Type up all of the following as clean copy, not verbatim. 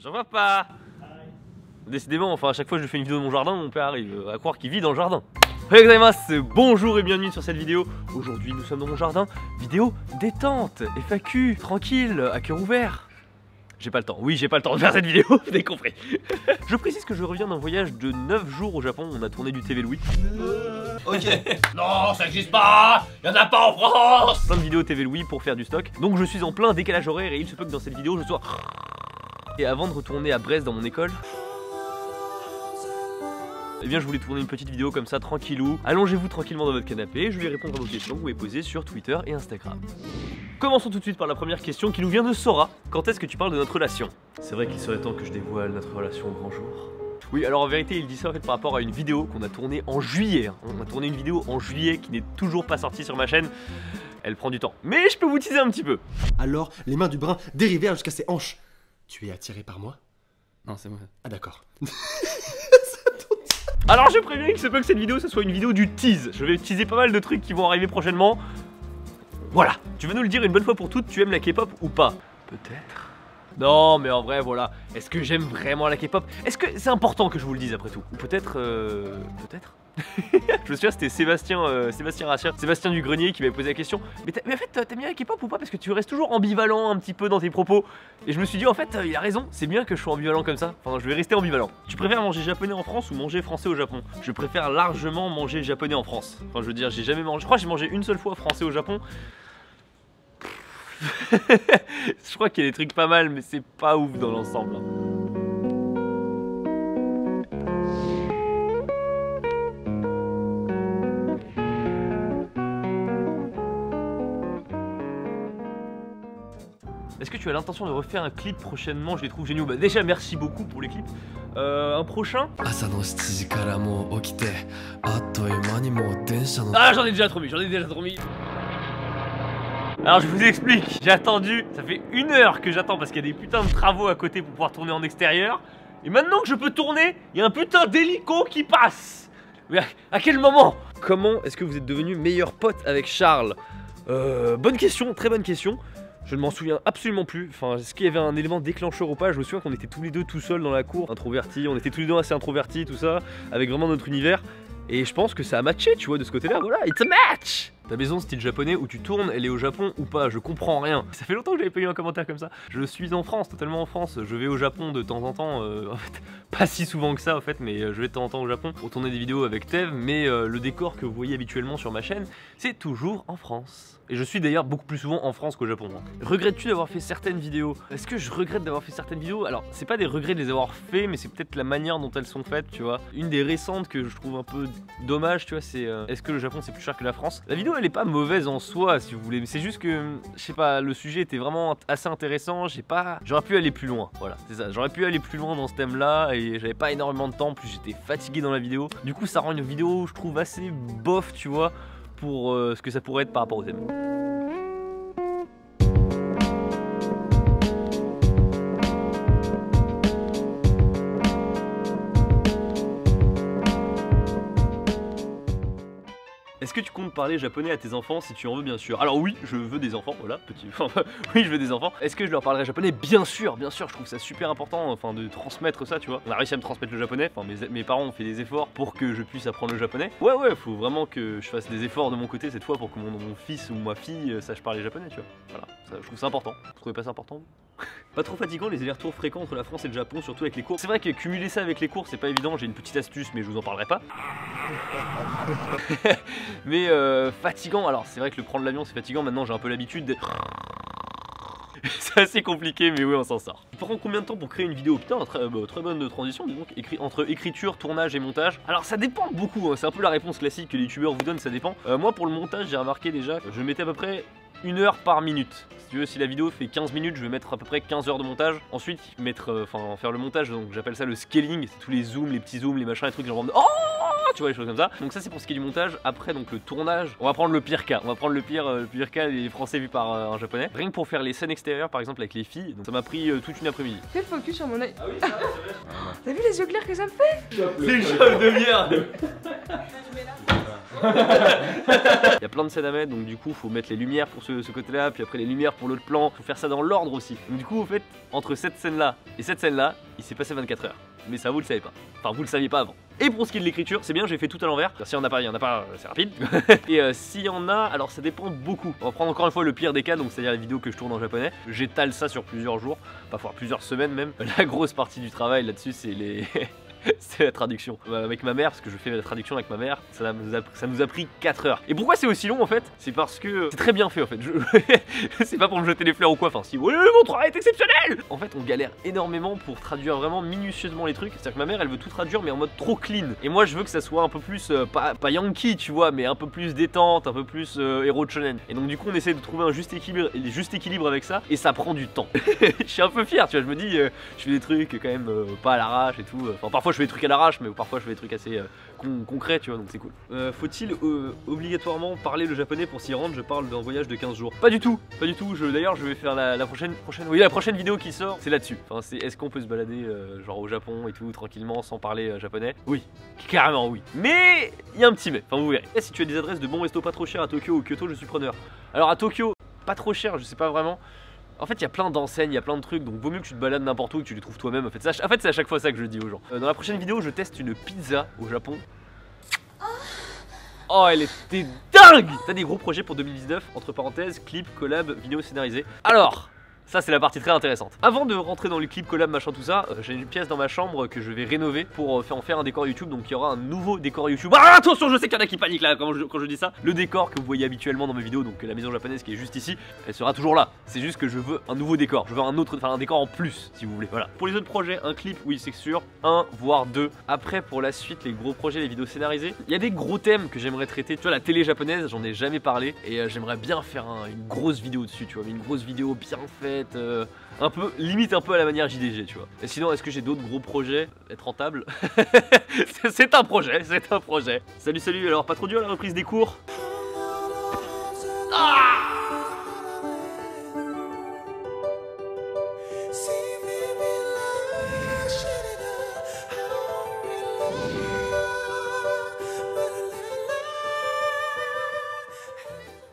J'en vois pas. Décidément, enfin à chaque fois que je fais une vidéo de mon jardin, mon père arrive à croire qu'il vit dans le jardin. Bonjour et bienvenue sur cette vidéo. Aujourd'hui nous sommes dans mon jardin. Vidéo détente, FAQ, tranquille, à cœur ouvert. J'ai pas le temps, oui j'ai pas le temps de faire cette vidéo, vous avez compris. Je précise que je reviens d'un voyage de 9 jours au Japon, on a tourné du TV Louis. Ok. Non, ça existe pas. Y'en a pas en France. Plein de vidéos TV Louis pour faire du stock. Donc je suis en plein décalage horaire et il se peut que dans cette vidéo je sois... Et avant de retourner à Brest dans mon école... Eh bien je voulais tourner une petite vidéo comme ça tranquillou. Allongez-vous tranquillement dans votre canapé, je vais répondre à vos questions que vous pouvez poser sur Twitter et Instagram. Commençons tout de suite par la première question qui nous vient de Sora. Quand est-ce que tu parles de notre relation? C'est vrai qu'il serait temps que je dévoile notre relation au grand jour. Oui, alors en vérité il dit ça en fait par rapport à une vidéo qu'on a tournée en juillet. On a tourné une vidéo en juillet qui n'est toujours pas sortie sur ma chaîne. Elle prend du temps, mais je peux vous teaser un petit peu. Alors, les mains du brun dérivèrent jusqu'à ses hanches. Tu es attiré par moi? Non, c'est moi. Ah d'accord. Alors je préviens qu'il se peut que cette vidéo ce soit une vidéo du tease. Je vais teaser pas mal de trucs qui vont arriver prochainement. Voilà, tu veux nous le dire une bonne fois pour toutes, tu aimes la K-pop ou pas? Peut-être. Non mais en vrai voilà, est-ce que j'aime vraiment la K-pop? Est-ce que c'est important que je vous le dise après tout? Ou peut-être... peut-être. Je me souviens c'était Sébastien Rachir, Sébastien du Grenier qui m'avait posé la question. Mais en fait t'aimes bien la K-pop ou pas? Parce que tu restes toujours ambivalent un petit peu dans tes propos. Et je me suis dit en fait il a raison, c'est bien que je sois ambivalent comme ça. Enfin je vais rester ambivalent. Tu préfères manger japonais en France ou manger français au Japon? Je préfère largement manger japonais en France. Enfin je veux dire j'ai jamais mangé, je crois que j'ai mangé une seule fois français au Japon. Je crois qu'il y a des trucs pas mal mais c'est pas ouf dans l'ensemble. Est-ce que tu as l'intention de refaire un clip prochainement? Je les trouve géniaux. Bah déjà merci beaucoup pour les clips. Un prochain? Ah j'en ai déjà trop mis, Alors je vous explique, j'ai attendu, ça fait 1 heure que j'attends parce qu'il y a des putains de travaux à côté pour pouvoir tourner en extérieur. Et maintenant que je peux tourner, il y a un putain d'hélico qui passe. Mais à quel moment? Comment est-ce que vous êtes devenu meilleur pote avec Charles? Bonne question, très bonne question. Je ne m'en souviens absolument plus. Enfin, est-ce qu'il y avait un élément déclencheur ou pas? Je me souviens qu'on était tous les deux tout seuls dans la cour, introvertis. On était tous les deux assez introvertis, tout ça, avec vraiment notre univers. Et je pense que ça a matché, tu vois, de ce côté-là. Voilà, it's a match! Ta maison style japonais où tu tournes, elle est au Japon ou pas? Je comprends rien. Ça fait longtemps que j'avais pas eu un commentaire comme ça. Je suis en France, totalement en France. Je vais au Japon de temps en temps. En fait, pas si souvent que ça en fait, mais je vais de temps en temps au Japon pour tourner des vidéos avec Tev. Mais le décor que vous voyez habituellement sur ma chaîne, c'est toujours en France. Et je suis d'ailleurs beaucoup plus souvent en France qu'au Japon. Regrettes-tu d'avoir fait certaines vidéos? Est-ce que je regrette d'avoir fait certaines vidéos? Alors, c'est pas des regrets de les avoir fait, mais c'est peut-être la manière dont elles sont faites, tu vois. Une des récentes que je trouve un peu dommage, tu vois, c'est est-ce que le Japon c'est plus cher que la France? La vidéo elle est pas mauvaise en soi, si vous voulez, mais c'est juste que, je sais pas, le sujet était vraiment assez intéressant. J'aurais pu aller plus loin, voilà, c'est ça. J'aurais pu aller plus loin dans ce thème-là et j'avais pas énormément de temps, plus j'étais fatigué dans la vidéo. Du coup, ça rend une vidéo, je trouve, assez bof, tu vois, pour ce que ça pourrait être par rapport au thème. Est-ce que tu comptes parler japonais à tes enfants si tu en veux, bien sûr? Alors oui, je veux des enfants, voilà, petit... oui, je veux des enfants. Est-ce que je leur parlerai japonais? Bien sûr, je trouve ça super important, enfin, de transmettre ça, tu vois. On a réussi à me transmettre le japonais, enfin, mes parents ont fait des efforts pour que je puisse apprendre le japonais. Ouais, faut vraiment que je fasse des efforts de mon côté cette fois pour que mon fils ou ma fille sache parler japonais, tu vois. Voilà, ça, je trouve ça important. Vous trouvez pas ça important? Pas trop fatigant les allers-retours fréquents entre la France et le Japon, surtout avec les cours. C'est vrai que cumuler ça avec les cours, c'est pas évident, j'ai une petite astuce, mais je vous en parlerai pas. Mais fatigant, alors c'est vrai que le prendre l'avion c'est fatigant, maintenant j'ai un peu l'habitude. C'est assez compliqué, mais oui, on s'en sort. Il prend combien de temps pour créer une vidéo? Putain, très bonne transition, dis donc, entre écriture, tournage et montage. Alors ça dépend beaucoup, hein. C'est un peu la réponse classique que les youtubeurs vous donnent, ça dépend. Moi pour le montage, j'ai remarqué déjà, je mettais à peu près 1 heure par minute. Si tu veux, si la vidéo fait 15 minutes, je vais mettre à peu près 15 heures de montage. Ensuite, faire le montage, donc j'appelle ça le scaling, c'est tous les zooms, les petits zooms, les machins, les trucs genre de... Oh, tu vois, les choses comme ça. Donc ça c'est pour ce qui est du montage. Après donc le tournage, on va prendre le pire cas. On va prendre le pire cas, les français vus par un japonais. Rien que pour faire les scènes extérieures par exemple avec les filles, donc ça m'a pris toute une après-midi. Quel focus sur mon œil. Ah oui, c'est vrai. T'as vu les yeux clairs que ça me fait? C'est une joie de bière. Il y a plein de scènes à mettre, donc du coup faut mettre les lumières pour ce côté-là, puis après les lumières pour l'autre plan. Faut faire ça dans l'ordre aussi. Donc du coup, en fait, entre cette scène-là et cette scène-là, il s'est passé 24 heures. Mais ça, vous le savez pas. Enfin, vous le saviez pas avant. Et pour ce qui est de l'écriture, c'est bien, j'ai fait tout à l'envers. S'il y en a pas, il y en a pas, c'est rapide. Et s'il y en a, alors ça dépend beaucoup. On va prendre encore une fois le pire des cas, donc c'est-à-dire les vidéos que je tourne en japonais. J'étale ça sur plusieurs jours, parfois plusieurs semaines même. La grosse partie du travail là-dessus, c'est les... c'est la traduction. Avec ma mère, parce que je fais la traduction avec ma mère, ça nous a pris 4 heures. Et pourquoi c'est aussi long en fait? C'est parce que c'est très bien fait en fait. C'est pas pour me jeter les fleurs ou quoi, enfin si, ouais, mon travail est exceptionnel. En fait, on galère énormément pour traduire vraiment minutieusement les trucs. C'est-à-dire que ma mère, elle veut tout traduire mais en mode trop clean. Et moi, je veux que ça soit un peu plus, pas yankee, tu vois, mais un peu plus détente, un peu plus héros de shonen. Et donc du coup, on essaie de trouver un juste équilibre avec ça, et ça prend du temps. Je suis un peu fier, tu vois, je me dis, je fais des trucs quand même pas à l'arrache et tout. Enfin, parfois je fais des trucs à l'arrache, mais parfois je fais des trucs assez concrets, tu vois, donc c'est cool. Faut-il obligatoirement parler le japonais pour s'y rendre? Je parle d'un voyage de 15 jours. Pas du tout, pas du tout. D'ailleurs, je vais faire la prochaine vidéo qui sort, c'est là-dessus. Enfin, c'est est-ce qu'on peut se balader genre au Japon et tout, tranquillement, sans parler japonais? Oui, carrément oui. Mais il y a un petit mais, enfin vous verrez. Et si tu as des adresses de bons restos pas trop chers à Tokyo ou Kyoto, je suis preneur. Alors à Tokyo, pas trop cher, je sais pas vraiment. En fait, il y a plein d'enseignes, il y a plein de trucs, donc vaut mieux que tu te balades n'importe où et que tu les trouves toi-même. En fait, c'est à chaque fois ça que je dis aux gens. Dans la prochaine vidéo, je teste une pizza au Japon. Oh, elle était dingue! T'as des gros projets pour 2019, entre parenthèses, clip, collab, vidéo scénarisée. Alors, ça c'est la partie très intéressante. Avant de rentrer dans les clips, collab, machin, tout ça, j'ai une pièce dans ma chambre que je vais rénover pour en faire un décor YouTube. Donc il y aura un nouveau décor YouTube. Ah, attention, je sais qu'il y en a qui paniquent là quand je dis ça. Le décor que vous voyez habituellement dans mes vidéos, donc la maison japonaise qui est juste ici, elle sera toujours là. C'est juste que je veux un nouveau décor. Je veux un décor en plus, si vous voulez. Voilà. Pour les autres projets, un clip, oui, c'est sûr. 1 voire 2. Après, pour la suite, les gros projets, les vidéos scénarisées, il y a des gros thèmes que j'aimerais traiter. Tu vois, la télé japonaise, j'en ai jamais parlé. Et j'aimerais bien faire une grosse vidéo dessus, tu vois. Mais une grosse vidéo bien faite. Un peu, limite un peu à la manière JDG, tu vois. Et sinon, est-ce que j'ai d'autres gros projets? Être rentable? C'est un projet, c'est un projet. Salut, alors pas trop dur la reprise des cours?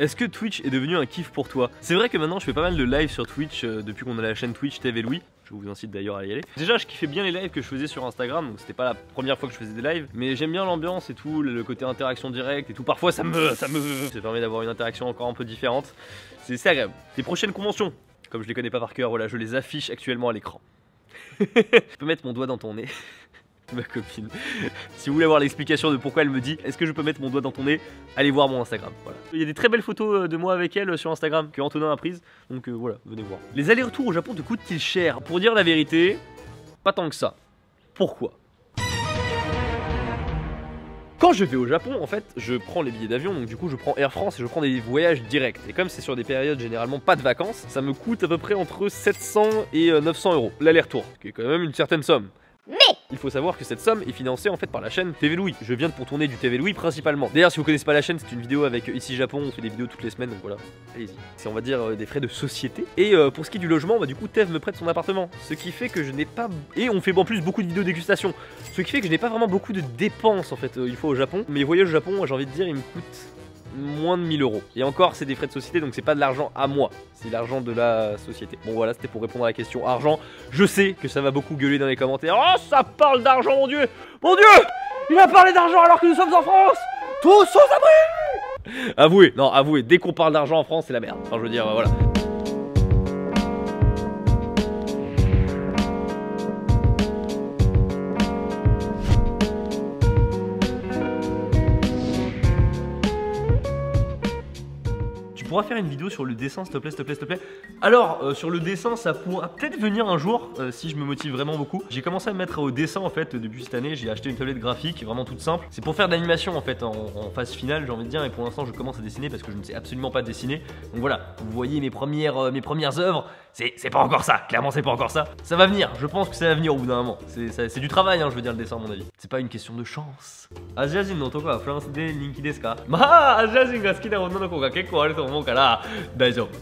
Est-ce que Twitch est devenu un kiff pour toi? C'est vrai que maintenant je fais pas mal de live sur Twitch depuis qu'on a la chaîne Twitch TV Louis. Je vous incite d'ailleurs à y aller. Déjà, je kiffais bien les lives que je faisais sur Instagram, donc c'était pas la première fois que je faisais des lives, mais j'aime bien l'ambiance et tout, le côté interaction directe et tout. Parfois ça permet d'avoir une interaction encore un peu différente. C'est agréable. Les prochaines conventions, comme je les connais pas par cœur, voilà, je les affiche actuellement à l'écran. Je peux mettre mon doigt dans ton nez. Ma copine. Si vous voulez avoir l'explication de pourquoi elle me dit est-ce que je peux mettre mon doigt dans ton nez, allez voir mon Instagram. Voilà. Il y a des très belles photos de moi avec elle sur Instagram que Antonin a prises. Donc voilà, venez voir. Les allers-retours au Japon te coûtent-ils cher? Pour dire la vérité, pas tant que ça. Pourquoi? Quand je vais au Japon, en fait, je prends les billets d'avion, donc du coup je prends Air France et je prends des voyages directs. Et comme c'est sur des périodes généralement pas de vacances, ça me coûte à peu près entre 700 et 900 euros l'aller-retour, ce qui est quand même une certaine somme. Mais il faut savoir que cette somme est financée en fait par la chaîne TV Louis. Je viens de pour tourner du TV Louis principalement. D'ailleurs, si vous connaissez pas la chaîne, c'est une vidéo avec Ici Japon, on fait des vidéos toutes les semaines, donc voilà, allez-y. C'est on va dire des frais de société. Et pour ce qui est du logement, bah du coup Tev me prête son appartement. Ce qui fait que je n'ai pas... Et on fait en plus beaucoup de vidéos dégustation. Ce qui fait que je n'ai pas vraiment beaucoup de dépenses en fait une fois au Japon. Mes voyages au Japon, j'ai envie de dire, ils me coûtent moins de 1000 euros. Et encore, c'est des frais de société, donc c'est pas de l'argent à moi, c'est l'argent de la société. Bon voilà, c'était pour répondre à la question argent. Je sais que ça va beaucoup gueuler dans les commentaires. Oh, ça parle d'argent, mon Dieu! Mon Dieu! Il a parlé d'argent alors que nous sommes en France! Tous sans abri! Avouez, non, avouez, dès qu'on parle d'argent en France, c'est la merde. Enfin, je veux dire, voilà. Tu pourras faire une vidéo sur le dessin, s'il te plaît, s'il te plaît, s'il te plaît. Alors, sur le dessin, ça pourra peut-être venir un jour, si je me motive vraiment beaucoup. J'ai commencé à me mettre au dessin, en fait, depuis cette année. J'ai acheté une tablette graphique, vraiment toute simple. C'est pour faire de l'animation, en fait, en phase finale, j'ai envie de dire. Et pour l'instant, je commence à dessiner parce que je ne sais absolument pas dessiner. Donc voilà, vous voyez mes premières œuvres. C'est pas encore ça, clairement, c'est pas encore ça. Ça va venir, je pense que ça va venir au bout d'un moment. C'est du travail, hein, je veux dire, le dessin, à mon avis. C'est pas une question de chance. Asiajin no toko wa France de ninki desu ka? Ma, Asiajin ga suki na onna no ko ga kekkou aru to omou kara, daijoubu.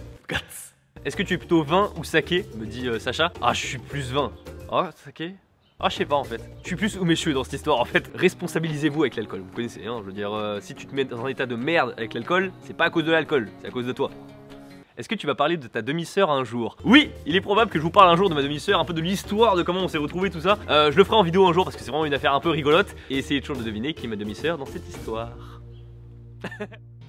Est-ce que tu es plutôt vin ou saké? Me dit Sacha. Ah, je suis plus vin. Oh, saké? Ah, je sais pas en fait. Je suis plus ou mécheux dans cette histoire en fait. Responsabilisez-vous avec l'alcool. Vous connaissez, hein. Je veux dire, si tu te mets dans un état de merde avec l'alcool, c'est pas à cause de l'alcool, c'est à cause de toi. Est-ce que tu vas parler de ta demi-sœur un jour? Oui, il est probable que je vous parle un jour de ma demi-sœur, un peu de l'histoire de comment on s'est retrouvés, tout ça. Je le ferai en vidéo un jour parce que c'est vraiment une affaire un peu rigolote. Et essayez toujours de deviner qui est ma demi-sœur dans cette histoire.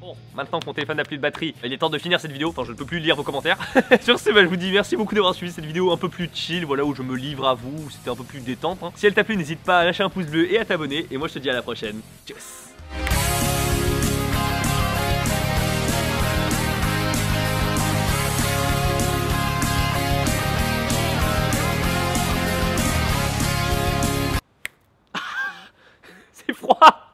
Bon, maintenant que mon téléphone n'a plus de batterie, il est temps de finir cette vidéo. Enfin, je ne peux plus lire vos commentaires. Sur ce, je vous dis merci beaucoup d'avoir suivi cette vidéo un peu plus chill, voilà, où je me livre à vous, où c'était un peu plus détente. Hein. Si elle t'a plu, n'hésite pas à lâcher un pouce bleu et à t'abonner. Et moi, je te dis à la prochaine. Tchuss.